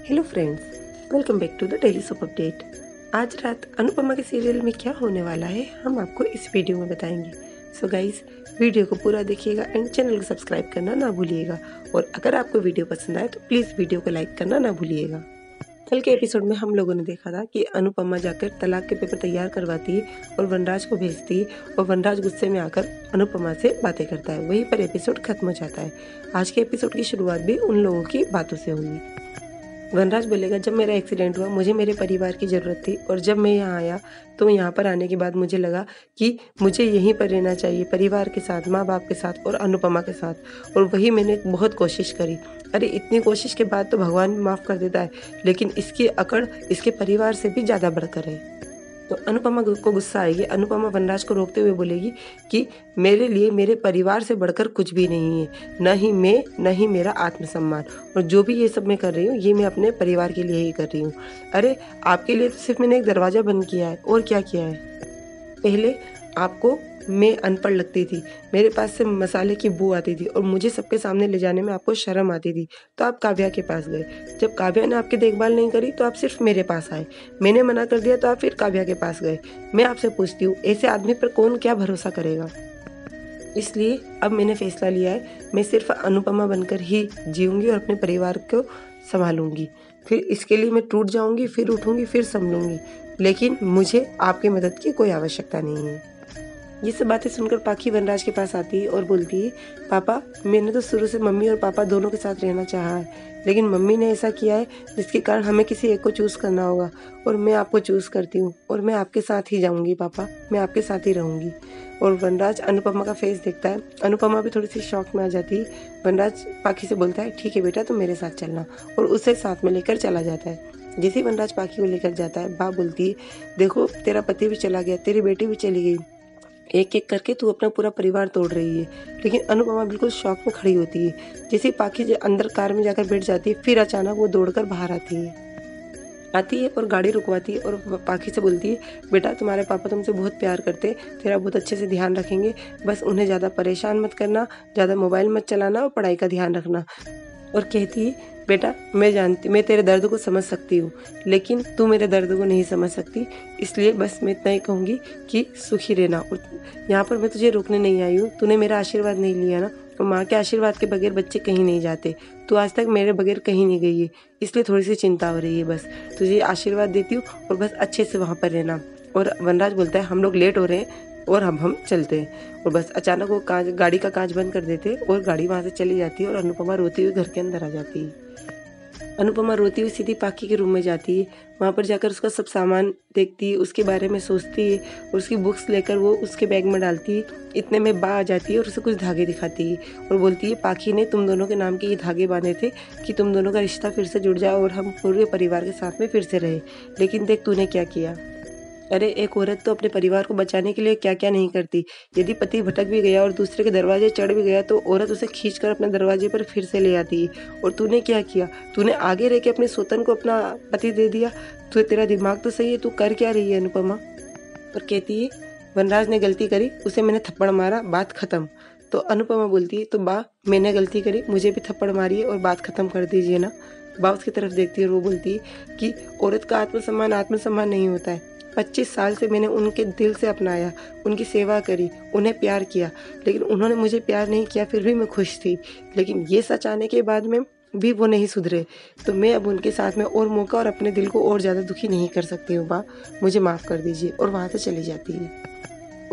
Hello friends, welcome back to the daily soap update. आज रात अनुपमा के सीरियल में क्या होने वाला है हम आपको इस वीडियो में बताएंगे। सो गाइस, वीडियो को पूरा देखिएगा एंड चैनल को सब्सक्राइब करना ना भूलिएगा। और अगर आपको वीडियो पसंद आए तो प्लीज़ वीडियो को लाइक करना ना भूलिएगा। कल के एपिसोड में हम लोगों ने देखा था कि अनुपमा जाकर तलाक के पेपर तैयार करवाती है और वनराज को भेजती है और वनराज गुस्से में आकर अनुपमा से बातें करता है। वहीं पर एपिसोड खत्म हो जाता है। आज के एपिसोड की शुरुआत भी उन लोगों की बातों से होगी। वनराज बोलेगा, जब मेरा एक्सीडेंट हुआ मुझे मेरे परिवार की ज़रूरत थी और जब मैं यहाँ आया तो यहाँ पर आने के बाद मुझे लगा कि मुझे यहीं पर रहना चाहिए, परिवार के साथ, माँ बाप के साथ और अनुपमा के साथ। और वही मैंने बहुत कोशिश करी। अरे इतनी कोशिश के बाद तो भगवान भी माफ़ कर देता है, लेकिन इसकी अकड़ इसके परिवार से भी ज़्यादा बढ़कर है। तो अनुपमा को गुस्सा आएगी। अनुपमा वनराज को रोकते हुए बोलेगी कि मेरे लिए मेरे परिवार से बढ़कर कुछ भी नहीं है, न ही मैं, न ही मेरा आत्मसम्मान। और जो भी ये सब मैं कर रही हूँ ये मैं अपने परिवार के लिए ही कर रही हूँ। अरे आपके लिए तो सिर्फ मैंने एक दरवाज़ा बंद किया है, और क्या किया है? पहले आपको मैं अनपढ़ लगती थी, मेरे पास से मसाले की बू आती थी और मुझे सबके सामने ले जाने में आपको शर्म आती थी, तो आप काव्या के पास गए। जब काव्या ने आपकी देखभाल नहीं करी तो आप सिर्फ मेरे पास आए। मैंने मना कर दिया तो आप फिर काव्या के पास गए। मैं आपसे पूछती हूँ, ऐसे आदमी पर कौन क्या भरोसा करेगा? इसलिए अब मैंने फैसला लिया है, मैं सिर्फ अनुपमा बनकर ही जीऊँगी और अपने परिवार को संभालूंगी। फिर इसके लिए मैं टूट जाऊंगी, फिर उठूंगी, फिर संभलूंगी, लेकिन मुझे आपकी मदद की कोई आवश्यकता नहीं है। ये सब बातें सुनकर पाखी वनराज के पास आती है और बोलती है, पापा मैंने तो शुरू से मम्मी और पापा दोनों के साथ रहना चाहा है, लेकिन मम्मी ने ऐसा किया है जिसके कारण हमें किसी एक को चूज़ करना होगा और मैं आपको चूज़ करती हूँ और मैं आपके साथ ही जाऊँगी पापा, मैं आपके साथ ही रहूँगी। और वनराज अनुपमा का फेस देखता है। अनुपमा भी थोड़ी सी शॉक में आ जाती है। वनराज पाखी से बोलता है, ठीक है बेटा तुम मेरे साथ चलना, और उसे साथ में लेकर चला जाता है। जैसे ही वनराज पाखी को लेकर जाता है, बाप बोलती है, देखो तेरा पति भी चला गया, तेरी बेटी भी चली गई, एक एक करके तू अपना पूरा परिवार तोड़ रही है। लेकिन अनुपमा बिल्कुल शॉक में खड़ी होती है। जैसे पाखी अंदर कार में जाकर बैठ जाती है, फिर अचानक वो दौड़कर बाहर आती है और गाड़ी रुकवाती है और पाखी से बोलती है, बेटा तुम्हारे पापा तुमसे बहुत प्यार करते, तेरा बहुत अच्छे से ध्यान रखेंगे, बस उन्हें ज़्यादा परेशान मत करना, ज़्यादा मोबाइल मत चलाना और पढ़ाई का ध्यान रखना। और कहती है, बेटा मैं तेरे दर्द को समझ सकती हूँ, लेकिन तू मेरे दर्द को नहीं समझ सकती, इसलिए बस मैं इतना ही कहूँगी कि सुखी रहना। और यहाँ पर मैं तुझे रोकने नहीं आई हूँ, तूने मेरा आशीर्वाद नहीं लिया ना, और माँ के आशीर्वाद के बगैर बच्चे कहीं नहीं जाते। तू आज तक मेरे बगैर कहीं नहीं गई है, इसलिए थोड़ी सी चिंता हो रही है। बस तुझे आशीर्वाद देती हूँ और बस अच्छे से वहाँ पर रहना। और वनराज बोलता है, हम लोग लेट हो रहे हैं और हम चलते हैं। और बस अचानक वो गाड़ी का कांच बंद कर देते और गाड़ी वहाँ से चली जाती है और अनुपमा रोती हुई घर के अंदर आ जाती है। अनुपमा रोती हुई सीधी पाखी के रूम में जाती है। वहाँ पर जाकर उसका सब सामान देखती है, उसके बारे में सोचती है और उसकी बुक्स लेकर वो उसके बैग में डालती है। इतने में बा आ जाती है और उसे कुछ धागे दिखाती है और बोलती है, पाखी ने तुम दोनों के नाम के ये धागे बांधे थे कि तुम दोनों का रिश्ता फिर से जुड़ जाए और हम पूरे परिवार के साथ में फिर से रहे, लेकिन देख तूने क्या किया। अरे एक औरत तो अपने परिवार को बचाने के लिए क्या क्या नहीं करती। यदि पति भटक भी गया और दूसरे के दरवाजे चढ़ भी गया तो औरत उसे खींचकर अपने दरवाजे पर फिर से ले आती है। और तूने क्या किया? तूने आगे रह के अपने सोतन को अपना पति दे दिया। तेरा दिमाग तो सही है, तू कर क्या रही है अनुपमा? और कहती है, वनराज ने गलती करी, उसे मैंने थप्पड़ मारा, बात खत्म। तो अनुपमा बोलती है, तो बा मैंने गलती करी, मुझे भी थप्पड़ मारी है और बात खत्म कर दीजिए ना। बा उसकी तरफ देखती है और वो बोलती है कि औरत का आत्मसम्मान नहीं होता है। 25 साल से मैंने उनके दिल से अपनाया, उनकी सेवा करी, उन्हें प्यार किया, लेकिन उन्होंने मुझे प्यार नहीं किया, फिर भी मैं खुश थी। लेकिन ये सच आने के बाद में भी वो नहीं सुधरे, तो मैं अब उनके साथ में और मौका और अपने दिल को और ज़्यादा दुखी नहीं कर सकती हूँ। बा मुझे माफ़ कर दीजिए। और वहाँ से चली जाती है।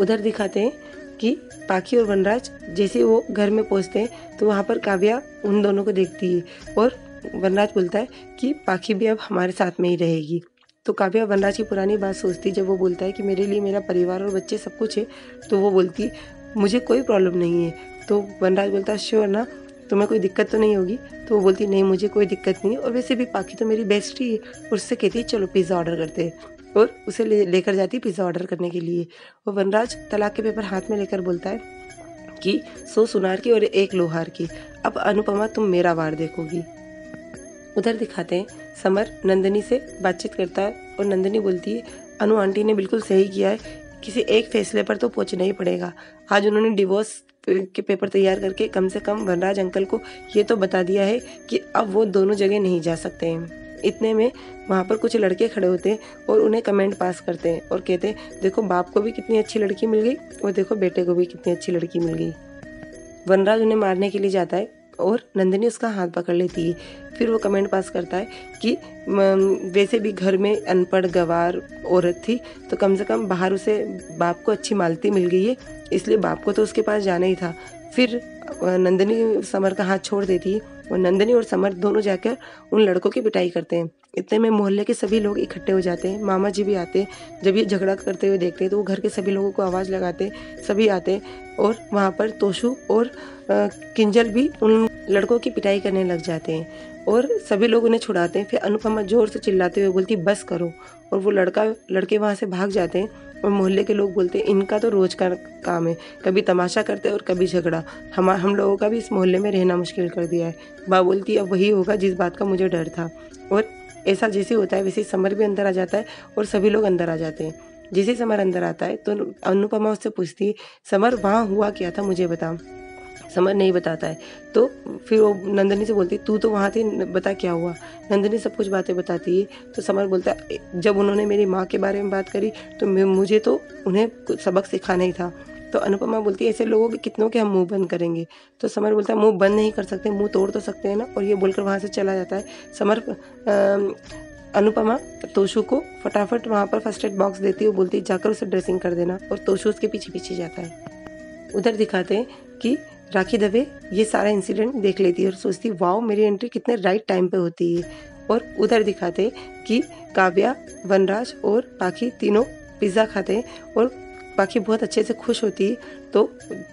उधर दिखाते हैं कि पाखी और वनराज जैसे वो घर में पहुँचते हैं तो वहाँ पर काव्या उन दोनों को देखती है और वनराज बोलता है कि पाखी भी अब हमारे साथ में ही रहेगी। तो काव्या वनराज की पुरानी बात सोचती, जब वो बोलता है कि मेरे लिए मेरा परिवार और बच्चे सब कुछ है, तो वो बोलती मुझे कोई प्रॉब्लम नहीं है। तो वनराज बोलता है, श्योर ना, तुम्हें कोई दिक्कत तो नहीं होगी? तो वो बोलती, नहीं मुझे कोई दिक्कत नहीं है, और वैसे भी पाखी तो मेरी बेस्ट ही है। और उससे कहती है, चलो पिज़्ज़ा ऑर्डर करते हैं, और उसे लेकर जाती पिज़्ज़ा ऑर्डर करने के लिए। और वनराज तलाक के पेपर हाथ में लेकर बोलता है कि 100 सुनार की और 1 लोहार की, अब अनुपमा तुम मेरा वार देखोगी। उधर दिखाते हैं समर नंदिनी से बातचीत करता है और नंदिनी बोलती है, अनु आंटी ने बिल्कुल सही किया है, किसी एक फैसले पर तो पहुंचना ही पड़ेगा। आज उन्होंने डिवोर्स के पेपर तैयार करके कम से कम वनराज अंकल को ये तो बता दिया है कि अब वो दोनों जगह नहीं जा सकते हैं। इतने में वहाँ पर कुछ लड़के खड़े होते हैं और उन्हें कमेंट पास करते हैं और कहते हैं देखो बाप को भी कितनी अच्छी लड़की मिल गई और देखो बेटे को भी कितनी अच्छी लड़की मिल गई। वनराज उन्हें मारने के लिए जाता है और नंदिनी उसका हाथ पकड़ लेती है। फिर वो कमेंट पास करता है कि वैसे भी घर में अनपढ़ गवार औरत थी तो कम से कम बाहर उसे बाप को अच्छी मालती मिल गई है, इसलिए बाप को तो उसके पास जाना ही था। फिर नंदिनी समर का हाथ छोड़ देती है और नंदिनी और समर दोनों जाकर उन लड़कों की पिटाई करते हैं। इतने में मोहल्ले के सभी लोग इकट्ठे हो जाते हैं, मामा जी भी आते हैं। जब ये झगड़ा करते हुए देखते हैं तो वो घर के सभी लोगों को आवाज़ लगाते हैं, सभी आते हैं और वहाँ पर तोशु और किंजल भी उन लड़कों की पिटाई करने लग जाते हैं और सभी लोग उन्हें छुड़ाते हैं। फिर अनुपमा जोर से चिल्लाते हुए बोलती बस करो, और वो लड़के वहाँ से भाग जाते हैं और मोहल्ले के लोग बोलते हैं इनका तो रोज का काम है, कभी तमाशा करते हैं और कभी झगड़ा, हम लोगों का भी इस मोहल्ले में रहना मुश्किल कर दिया है। माँ बोलती है अब वही होगा जिस बात का मुझे डर था। और ऐसा जैसे होता है वैसे समर भी अंदर आ जाता है और सभी लोग अंदर आ जाते हैं। जैसे समर अंदर आता है तो अनुपमा उससे पूछती है समर वहाँ हुआ क्या था मुझे बता। समर नहीं बताता है तो फिर वो नंदिनी से बोलती तू तो वहाँ थी, बता क्या हुआ। नंदिनी सब कुछ बातें बताती है तो समर बोलता है जब उन्होंने मेरी माँ के बारे में बात करी तो मुझे तो उन्हें कुछ सबक सिखाना ही था। तो अनुपमा बोलती है ऐसे लोगों के कितनों के हम मुंह बंद करेंगे। तो समर बोलता है मुंह बंद नहीं कर सकते, मुंह तोड़ तो सकते हैं ना, और ये बोलकर वहाँ से चला जाता है। समर अनुपमा तोशु को फटाफट वहाँ पर फर्स्ट एड बॉक्स देती है, वो बोलती है जाकर उसे ड्रेसिंग कर देना, और तोशु उसके पीछे पीछे जाता है। उधर दिखाते हैं कि राखी दवे ये सारा इंसिडेंट देख लेती है और सोचती है वाओ मेरी एंट्री कितने राइट टाइम पे होती है। और उधर दिखाते हैं कि काव्या, वनराज और पाखी तीनों पिज़्ज़ा खाते हैं और पाखी बहुत अच्छे से खुश होती है। तो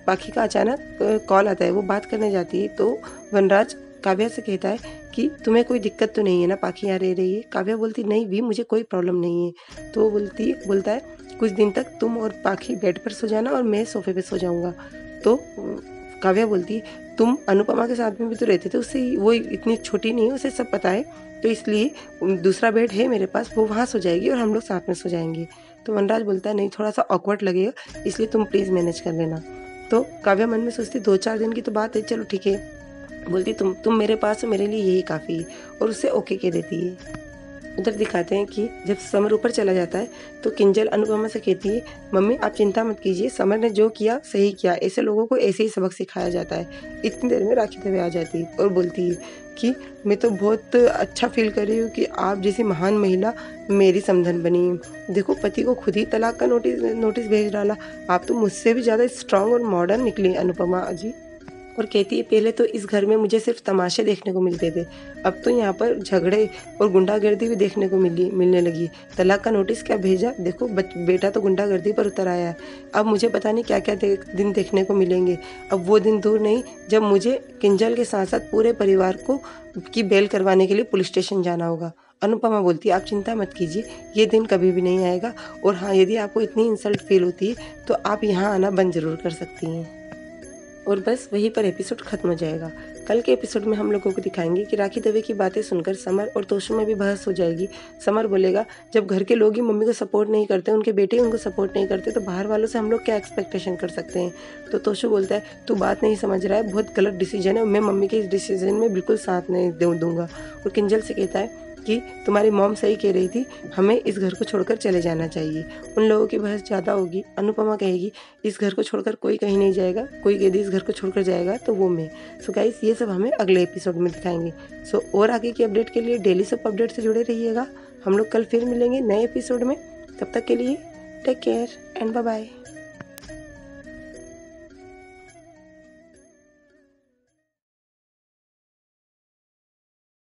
पाखी का अचानक कॉल आता है, वो बात करने जाती है तो वनराज काव्या से कहता है कि तुम्हें कोई दिक्कत तो नहीं है ना पाखी यहाँ रह रही है। काव्या बोलती नहीं भी मुझे कोई प्रॉब्लम नहीं है। तो वो बोलता है कुछ दिन तक तुम और पाखी बेड पर सो जाना और मैं सोफे पे सो जाऊँगा। तो काव्या बोलती तुम अनुपमा के साथ में भी तो रहते थे, उससे वो इतनी छोटी नहीं है, उसे सब पता है, तो इसलिए दूसरा बेड है मेरे पास, वो वहाँ सो जाएगी और हम लोग साथ में सो जाएंगे। तो वनराज बोलता है नहीं थोड़ा सा ऑकवर्ड लगेगा, इसलिए तुम प्लीज़ मैनेज कर लेना। तो काव्या मन में सोचती 2-4 दिन की तो बात है, चलो ठीक है। बोलती तुम मेरे पास हो, मेरे लिए यही काफ़ी है, और उससे ओके कह देती है। उधर दिखाते हैं कि जब समर ऊपर चला जाता है तो किंजल अनुपमा से कहती है मम्मी आप चिंता मत कीजिए, समर ने जो किया सही किया, ऐसे लोगों को ऐसे ही सबक सिखाया जाता है। इतनी देर में राखी दवे आ जाती है और बोलती है कि मैं तो बहुत अच्छा फील कर रही हूँ कि आप जैसी महान महिला मेरी समधन बनी। देखो पति को खुद ही तलाक का नोटिस भेज डाला, आप तो मुझसे भी ज़्यादा स्ट्रांग और मॉडर्न निकली अनुपमा जी। और कहती है पहले तो इस घर में मुझे सिर्फ तमाशे देखने को मिलते थे, अब तो यहाँ पर झगड़े और गुंडागर्दी भी देखने को मिलने लगी। तलाक का नोटिस क्या भेजा, देखो बेटा तो गुंडागर्दी पर उतर आया है। अब मुझे पता नहीं क्या क्या दिन देखने को मिलेंगे। अब वो दिन दूर नहीं जब मुझे किंजल के साथ साथ पूरे परिवार को की बेल करवाने के लिए पुलिस स्टेशन जाना होगा। अनुपमा बोलती है आप चिंता मत कीजिए, ये दिन कभी भी नहीं आएगा, और हाँ यदि आपको इतनी इंसल्ट फील होती है तो आप यहाँ आना बंद जरूर कर सकती हैं। और बस वहीं पर एपिसोड खत्म हो जाएगा। कल के एपिसोड में हम लोगों को दिखाएंगे कि राखी दवे की बातें सुनकर समर और तोशु में भी बहस हो जाएगी। समर बोलेगा जब घर के लोग ही मम्मी को सपोर्ट नहीं करते, उनके बेटे उनको सपोर्ट नहीं करते, तो बाहर वालों से हम लोग क्या एक्सपेक्टेशन कर सकते हैं। तो तोशु बोलता है तू बात नहीं समझ रहा है, बहुत गलत डिसीजन है, मैं मम्मी के इस डिसीजन में बिल्कुल साथ नहीं दूंगा। और किंजल से कहता है कि तुम्हारी मॉम सही कह रही थी, हमें इस घर को छोड़कर चले जाना चाहिए। उन लोगों की बहस ज़्यादा होगी। अनुपमा कहेगी इस घर को छोड़कर कोई कहीं नहीं जाएगा, कोई यदि इस घर को छोड़कर जाएगा तो वो मैं। सो गाइस ये सब हमें अगले एपिसोड में दिखाएंगे। सो और आगे की अपडेट के लिए डेली सोप अपडेट से जुड़े रहिएगा। हम लोग कल फिर मिलेंगे नए एपिसोड में, तब तक के लिए take care and bye bye.